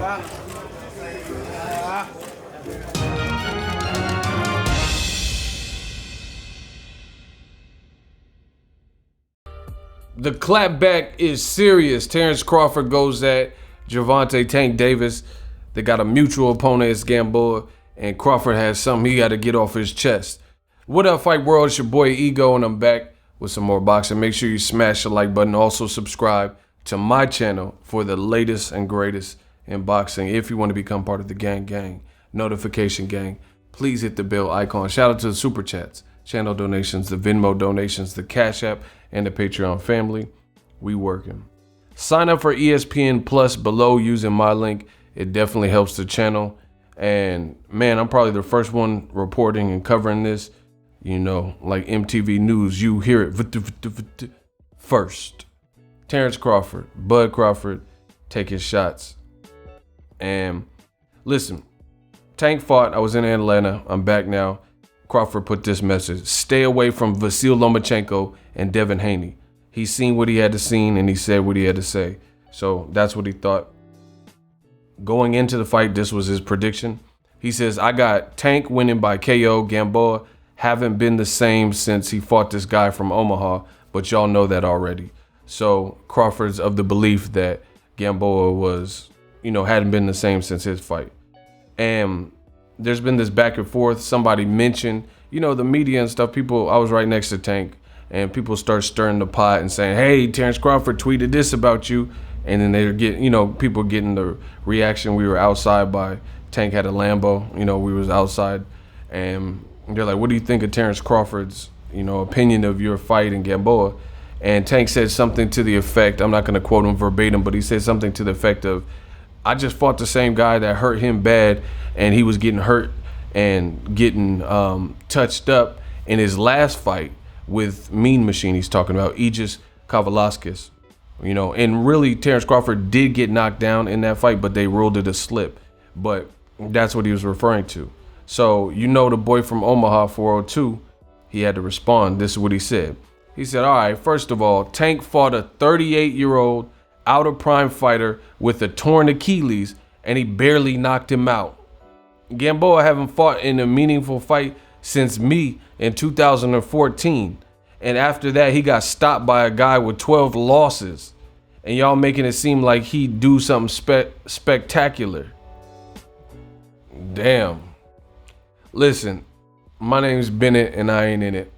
The clapback is serious. Terence Crawford goes at Gervonta Tank Davis. They got a mutual opponent, it's Gamboa, and Crawford has something he got to get off his chest. What up, Fight World? It's your boy Ego, and I'm back with some more boxing. Make sure you smash the like button. Also subscribe to my channel for the latest and greatest in boxing. If you want to become part of the gang, notification gang, please hit the bell icon. Shout out to the super chats, channel donations, the Venmo donations, the Cash App, and the Patreon family. We working. Sign up for ESPN Plus below using my link. It definitely helps the channel. And man, I'm probably the first one reporting and covering this. You know, like MTV News, you hear it first. Terence Crawford, Bud Crawford, taking shots. And listen, Tank fought. I was in Atlanta. I'm back now. Crawford put this message: stay away from Vasyl Lomachenko and Devin Haney. He's seen what he had to see, and he said what he had to say. So that's what he thought. Going into the fight, this was his prediction. He says, I got Tank winning by KO. Gamboa haven't been the same since he fought this guy from Omaha, but y'all know that already. So Crawford's of the belief that Gamboa was, hadn't been the same since his fight. And there's been this back and forth. Somebody mentioned, the media and stuff. I was right next to Tank, and people start stirring the pot and saying, hey, Terence Crawford tweeted this about you. And then they're getting, people getting the reaction. We were outside by, Tank had a Lambo, we was outside, and they're like, what do you think of Terence Crawford's, opinion of your fight in Gamboa? And Tank said something to the effect, I'm not going to quote him verbatim, but he said something to the effect of, I just fought the same guy that hurt him bad, and he was getting hurt and getting touched up in his last fight with Mean Machine. He's talking about Aegis Kavalauskas, and really Terence Crawford did get knocked down in that fight, but they ruled it a slip. But that's what he was referring to. So, the boy from Omaha 402, he had to respond. This is what he said. He said, all right, first of all, Tank fought a 38-year-old out of prime fighter with a torn Achilles, and he barely knocked him out. Gamboa haven't fought in a meaningful fight since me in 2014. And after that, he got stopped by a guy with 12 losses. And y'all making it seem like he'd do something spectacular. Damn. Listen, my name's Bennett and I ain't in it.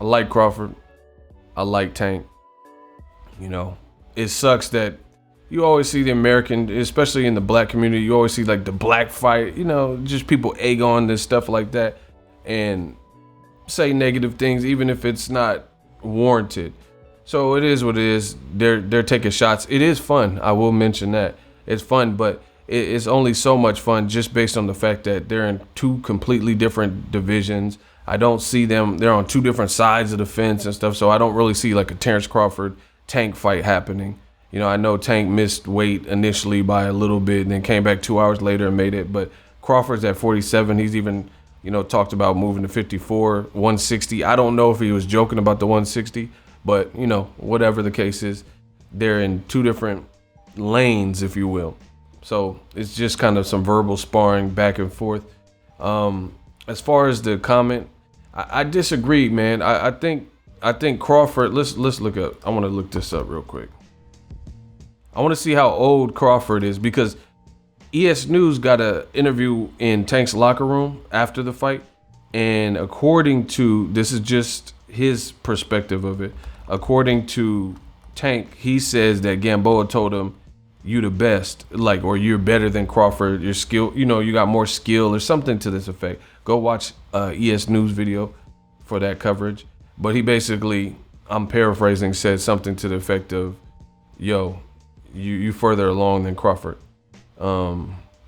I like Crawford. I like Tank. It sucks that you always see the American, especially in the black community, you always see like the black fight, just people egg on this stuff like that and say negative things, even if it's not warranted. So it is what it is. They're taking shots. It is fun. I will mention that. It's fun, but it's only so much fun just based on the fact that they're in two completely different divisions. I don't see them. They're on two different sides of the fence and stuff. So I don't really see like a Terence Crawford Tank fight happening. I know Tank missed weight initially by a little bit and then came back 2 hours later and made it. But Crawford's at 47. He's even, talked about moving to 54, 160. I don't know if he was joking about the 160, but, whatever the case is, they're in two different lanes, if you will. So it's just kind of some verbal sparring back and forth. As far as the comment, I disagree, man. I think Crawford, let's look up. I want to look this up real quick. I want to see how old Crawford is, because ES News got an interview in Tank's locker room after the fight. And according to, this is just his perspective of it. According to Tank, he says that Gamboa told him, you the best, or you're better than Crawford, your skill, you got more skill or something to this effect. Go watch ES News video for that coverage. But he basically, I'm paraphrasing, said something to the effect of, yo, you further along than Crawford.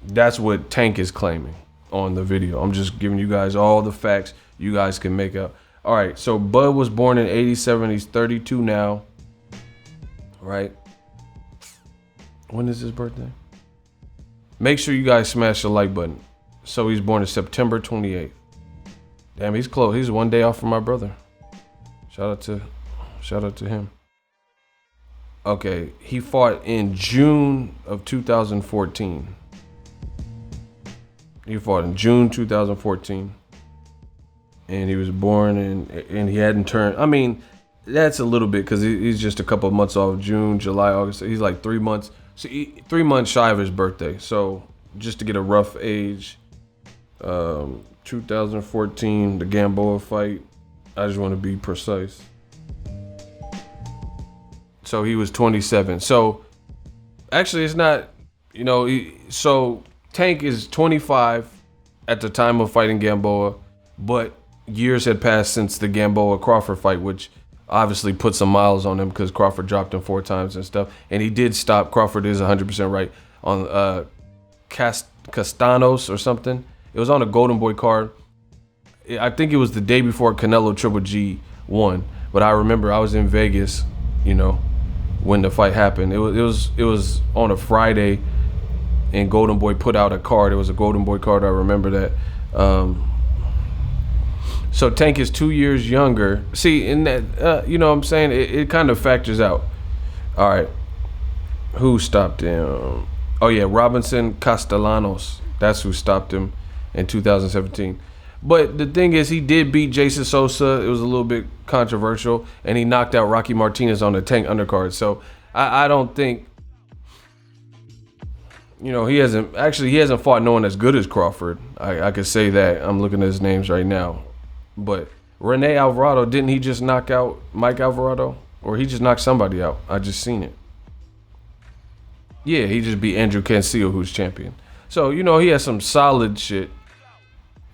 That's what Tank is claiming on the video. I'm just giving you guys all the facts you guys can make up. All right, so Bud was born in 87. He's 32 now, right? When is his birthday? Make sure you guys smash the like button. So he's born in September 28th. Damn, he's close. He's one day off from my brother. Shout out to him. Okay, he fought in June of 2014. He fought in June 2014. And he was born and he hadn't turned. I mean, that's a little bit because he's just a couple of months off. June, July, August. He's like 3 months. So 3 months shy of his birthday. So just to get a rough age, 2014, the Gamboa fight. I just want to be precise. So he was 27. So actually, it's not. So Tank is 25 at the time of fighting Gamboa, but years had passed since the Gamboa Crawford fight, which obviously put some miles on him because Crawford dropped him 4 times and stuff. And he did stop. Crawford is 100% right on Castanos or something. It was on a Golden Boy card. I think it was the day before Canelo Triple G won. But I remember I was in Vegas, when the fight happened. It was on a Friday, and Golden Boy put out a card. It was a Golden Boy card. I remember that. So Tank is 2 years younger. See, in that, you know what I'm saying? It kind of factors out. All right. Who stopped him? Oh, yeah, Robinson Castellanos. That's who stopped him in 2017. But the thing is, he did beat Jason Sosa. It was a little bit controversial. And he knocked out Rocky Martinez on the Tank undercard. So I don't think, he hasn't fought no one as good as Crawford. I could say that. I'm looking at his names right now. But Rene Alvarado, didn't he just knock out Mike Alvarado? Or he just knocked somebody out? I just seen it. Yeah, he just beat Andrew Cancio, who's champion. So, he has some solid shit.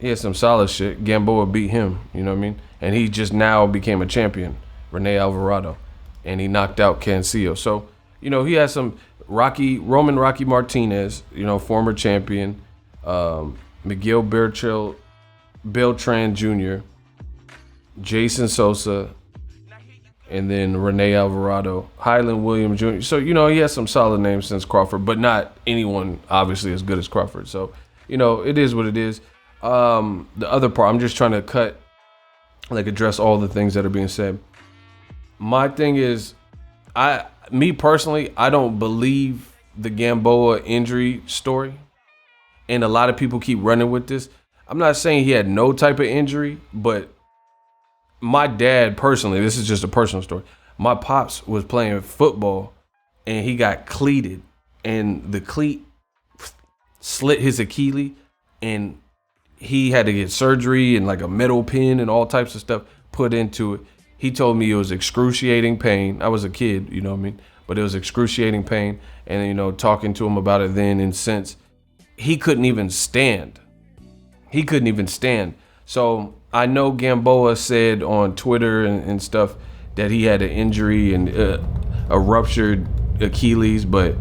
Gamboa beat him, you know what I mean? And he just now became a champion, Rene Alvarado. And he knocked out Cancio. So, he has some Roman Rocky Martinez, former champion, Miguel Beltran Jr., Jason Sosa, and then Rene Alvarado, Highland Williams Jr. So, he has some solid names since Crawford, but not anyone obviously as good as Crawford. So, it is what it is. The other part, I'm just trying to address all the things that are being said. My thing is, me personally, I don't believe the Gamboa injury story. And a lot of people keep running with this. I'm not saying he had no type of injury, but my dad personally, this is just a personal story. My pops was playing football and he got cleated and the cleat slit his Achilles and he had to get surgery and like a metal pin and all types of stuff put into it. He told me it was excruciating pain. I was a kid, you know what I mean? But it was excruciating pain. And, talking to him about it then and since, he couldn't even stand. So I know Gamboa said on Twitter and stuff that he had an injury and a ruptured Achilles, but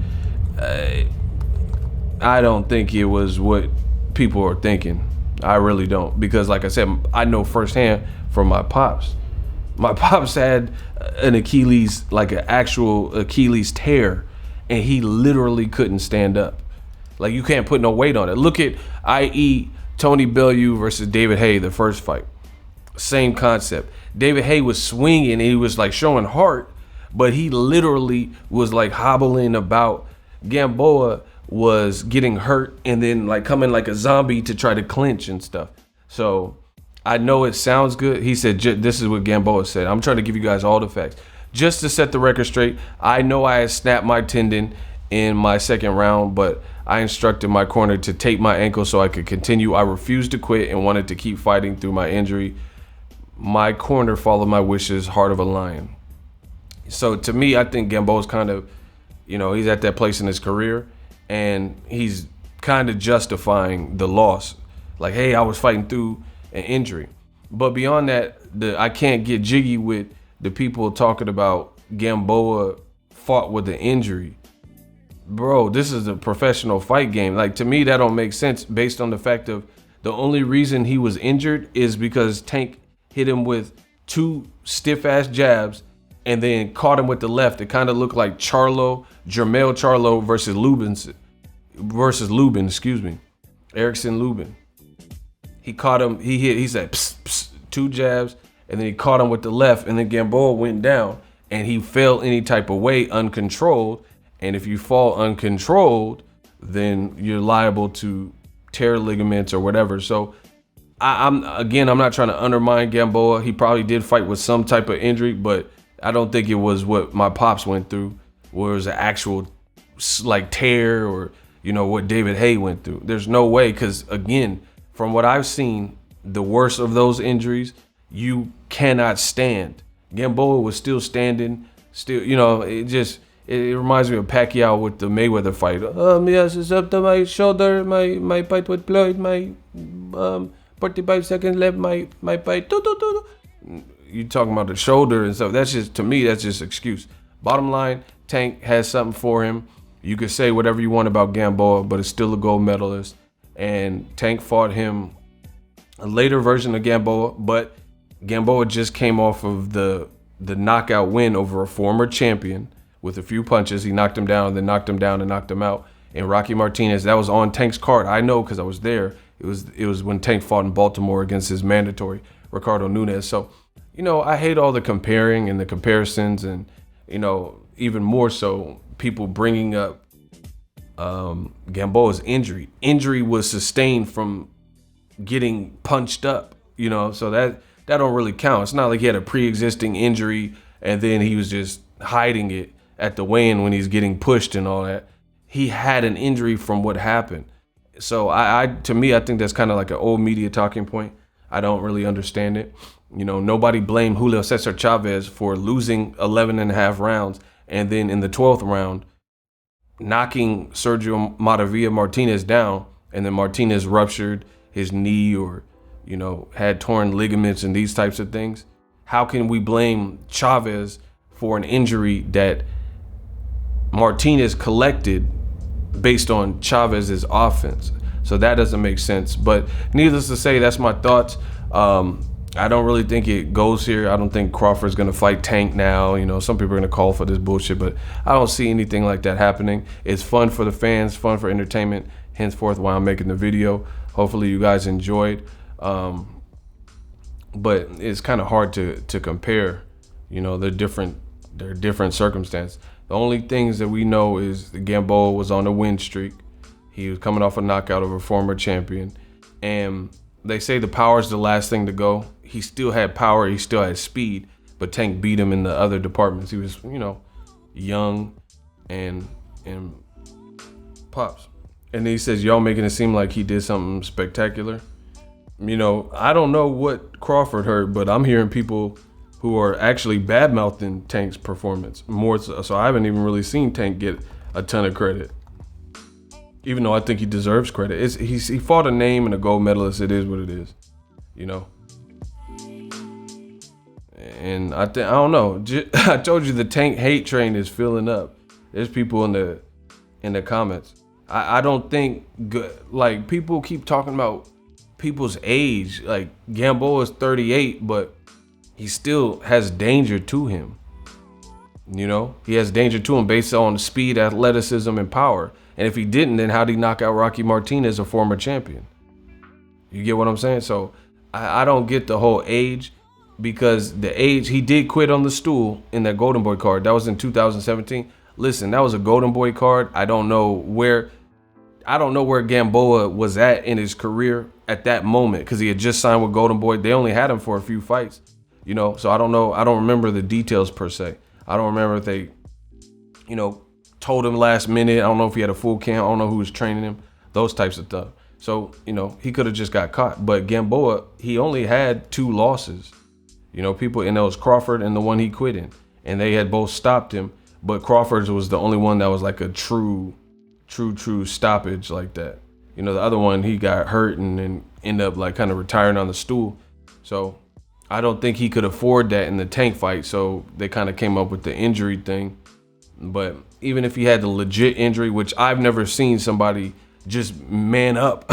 I don't think it was what people are thinking. I really don't, because like I said, I know firsthand from my pops. My pops had an Achilles, like an actual Achilles tear, and he literally couldn't stand up. Like, you can't put no weight on it. Look at i.e. Tony Bellew versus David Haye, the first fight. Same concept. David Haye was swinging and he was like showing heart, but he literally was like hobbling about. Gamboa was getting hurt and then like coming like a zombie to try to clinch and stuff. So I know it sounds good. He said, this is what Gamboa said. I'm trying to give you guys all the facts. Just to set the record straight, I know I had snapped my tendon in my second round, but I instructed my corner to tape my ankle so I could continue. I refused to quit and wanted to keep fighting through my injury. My corner followed my wishes, heart of a lion. So to me, I think Gamboa's kind of, he's at that place in his career and he's kind of justifying the loss. Like, hey, I was fighting through an injury. But beyond that, I can't get jiggy with the people talking about Gamboa fought with an injury. Bro, this is a professional fight game. Like, to me, that don't make sense based on the fact of the only reason he was injured is because Tank hit him with 2 stiff-ass jabs and then caught him with the left. It kind of looked like Jermell Charlo versus Lubin, Erickson Lubin. He caught him, he said, pss, pss, 2 jabs, and then he caught him with the left, and then Gamboa went down, and he fell any type of way uncontrolled. And if you fall uncontrolled, then you're liable to tear ligaments or whatever. So I'm not trying to undermine Gamboa. He probably did fight with some type of injury, but I don't think it was what my pops went through, where it was an actual like tear, or what David Haye went through. There's no way, because again, from what I've seen, the worst of those injuries, you cannot stand. Gamboa was still standing, still, it reminds me of Pacquiao with the Mayweather fight. Yes, it's up to my shoulder, my fight with Floyd, my 45 seconds left, my fight. You talking about the shoulder and stuff. That's just, to me, that's just excuse. Bottom line, Tank has something for him. You could say whatever you want about Gamboa, but it's still a gold medalist. And Tank fought him, a later version of Gamboa, but Gamboa just came off of the knockout win over a former champion with a few punches. He knocked him down, then knocked him down and knocked him out. And Rocky Martinez, that was on Tank's card. I know, because I was there. It was when Tank fought in Baltimore against his mandatory, Ricardo Nunes. So, I hate all the comparing and the comparisons, and, even more so, people bringing up Gamboa's injury. Injury was sustained from getting punched up, so that don't really count. It's not like he had a pre-existing injury and then he was just hiding it at the weigh-in when he's getting pushed and all that. He had an injury from what happened. So to me, I think that's kind of like an old media talking point. I don't really understand it. Nobody blamed Julio Cesar Chavez for losing 11 and a half rounds, and then in the 12th round, knocking Sergio Maravilla Martinez down, and then Martinez ruptured his knee or, had torn ligaments and these types of things. How can we blame Chavez for an injury that Martinez collected based on Chavez's offense? So that doesn't make sense. But needless to say, that's my thoughts. I don't really think it goes here. I don't think Crawford's going to fight Tank now. Some people are going to call for this bullshit, but I don't see anything like that happening. It's fun for the fans, fun for entertainment, henceforth why I'm making the video. Hopefully you guys enjoyed. But it's kind of hard to compare. They're different circumstances. The only things that we know is the Gamboa was on a win streak. He was coming off a knockout of a former champion. And they say the power is the last thing to go. He still had power, he still had speed, but Tank beat him in the other departments. He was, young and pops. And then he says, y'all making it seem like he did something spectacular. I don't know what Crawford heard, but I'm hearing people who are actually bad-mouthing Tank's performance more so I haven't even really seen Tank get a ton of credit, even though I think he deserves credit. He fought a name and a gold medalist. It is what it is, and I don't know. I told you the Tank hate train is filling up. There's people in the comments. I don't think like people keep talking about people's age. Like Gamboa is 38, but he still has danger to him. He has danger to him based on speed, athleticism, and power. And if he didn't, then how'd he knock out Rocky Martinez, a former champion? You get what I'm saying? So I don't get the whole age, because the age, he did quit on the stool in that Golden Boy card. That was in 2017. Listen, that was a Golden Boy card. I don't know where Gamboa was at in his career at that moment, because he had just signed with Golden Boy. They only had him for a few fights, so I don't know. I don't remember the details per se. I don't remember if they, told him last minute. I don't know if he had a full camp. I don't know who was training him, those types of stuff. So, he could have just got caught. But Gamboa, he only had 2 losses. People, and that was Crawford and the one he quit in. And they had both stopped him. But Crawford's was the only one that was like a true stoppage like that. The other one, he got hurt and then ended up like kind of retiring on the stool. So I don't think he could afford that in the Tank fight. So they kind of came up with the injury thing. But even if he had the legit injury, which I've never seen somebody just man up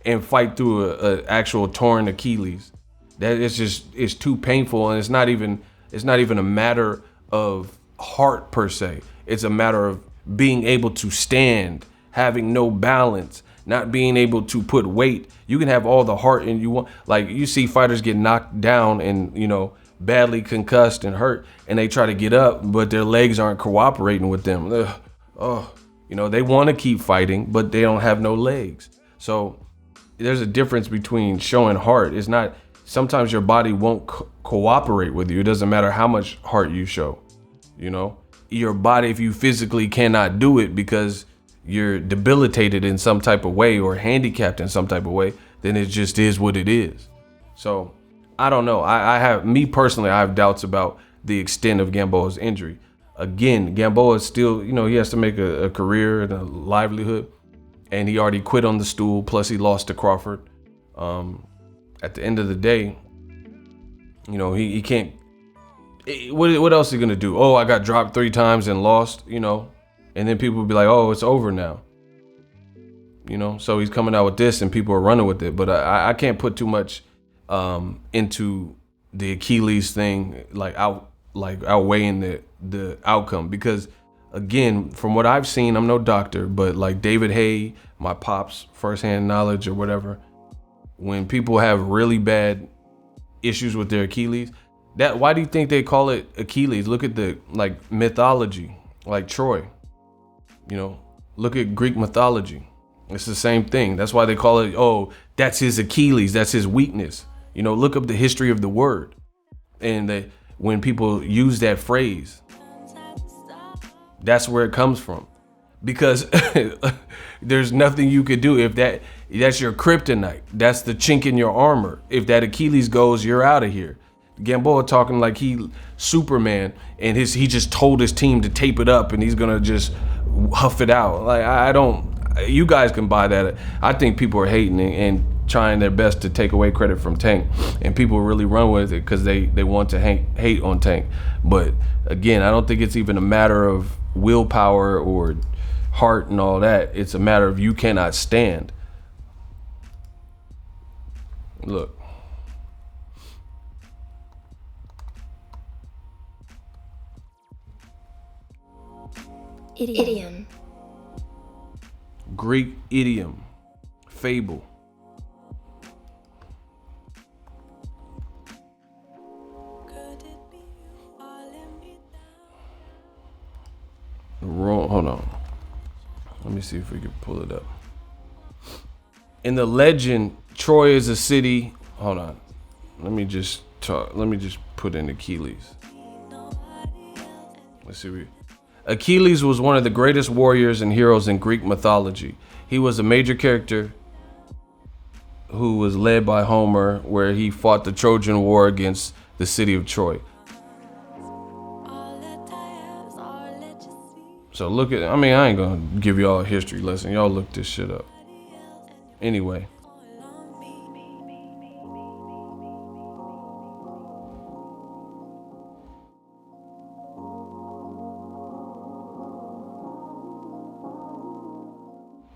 and fight through a actual torn Achilles. That it's too painful, and it's not even a matter of heart per se. It's a matter of being able to stand, having no balance, not being able to put weight. You can have all the heart and you want, like you see fighters get knocked down and badly concussed and hurt, and they try to get up, but their legs aren't cooperating with them. They want to keep fighting, but they don't have no legs. So there's a difference between showing heart. It's not, sometimes your body won't cooperate with you. It doesn't matter how much heart you show, you know? Your body, if you physically cannot do it because you're debilitated in some type of way or handicapped in some type of way, then it just is what it is. So I don't know. I have doubts about the extent of Gamboa's injury. Again, Gamboa is still, you know, he has to make a career and a livelihood, and he already quit on the stool. Plus he lost to Crawford. At the end of the day, you know, he can't, what else is he gonna do? Oh, I got dropped 3 times and lost, you know, and then people will be like, oh, it's over now. You know, so he's coming out with this and people are running with it. But I can't put too much into the Achilles thing, like outweighing the outcome, because again, from what I've seen, I'm no doctor, but like David Hay, my pop's firsthand knowledge or whatever, when people have really bad issues with their Achilles, why do you think they call it Achilles? Look at the mythology, like Troy, you know, look at Greek mythology. It's the same thing. That's why they call it, oh, that's his Achilles, that's his weakness. You know, look up the history of the word. And when people use that phrase, that's where it comes from. Because there's nothing you could do if that's your kryptonite. That's the chink in your armor. If that Achilles goes, you're out of here. Gamboa talking like he Superman, and he just told his team to tape it up and he's gonna just huff it out. Like, I don't, you guys can buy that. I think people are hating and trying their best to take away credit from Tank, and people really run with it because they want to hate on Tank. But again, I don't think it's even a matter of willpower or heart and all that. It's a matter of you cannot stand. Look. Idiom. Greek idiom. Fable. Hold on. Let me see if we can pull it up. In the legend, Troy is a city. Hold on. Let me just put in Achilles. Let's see. Achilles was one of the greatest warriors and heroes in Greek mythology. He was a major character who was led by Homer, where he fought the Trojan War against the city of Troy. So look at, I ain't gonna give y'all a history lesson. Y'all look this shit up. Anyway.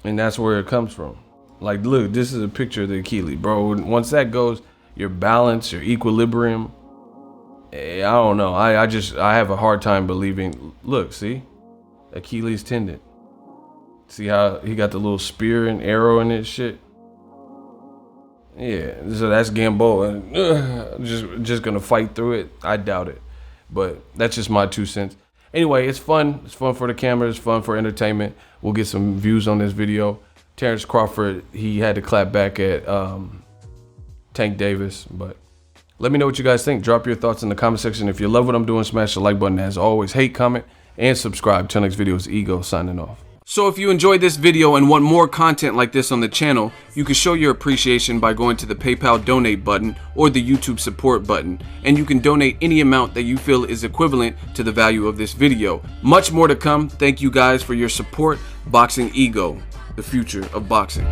And that's where it comes from. Like, look, this is a picture of the Achilles, bro. Once that goes, your balance, your equilibrium, I don't know. I have a hard time believing. Look, see? Achilles tendon. See how he got the little spear and arrow in his shit? Yeah, so that's Gamboa. Just gonna fight through it? I doubt it. But that's just my 2 cents. Anyway, it's fun. It's fun for the camera. It's fun for entertainment. We'll get some views on this video. Terence Crawford, he had to clap back at Tank Davis. But let me know what you guys think. Drop your thoughts in the comment section. If you love what I'm doing, smash the like button. As always, hate, comment, and subscribe. Till next video, it's Ego signing off. So if you enjoyed this video and want more content like this on the channel, you can show your appreciation by going to the PayPal donate button or the YouTube support button, and you can donate any amount that you feel is equivalent to the value of this video. Much more to come. Thank you guys for your support. Boxingego, the future of boxing.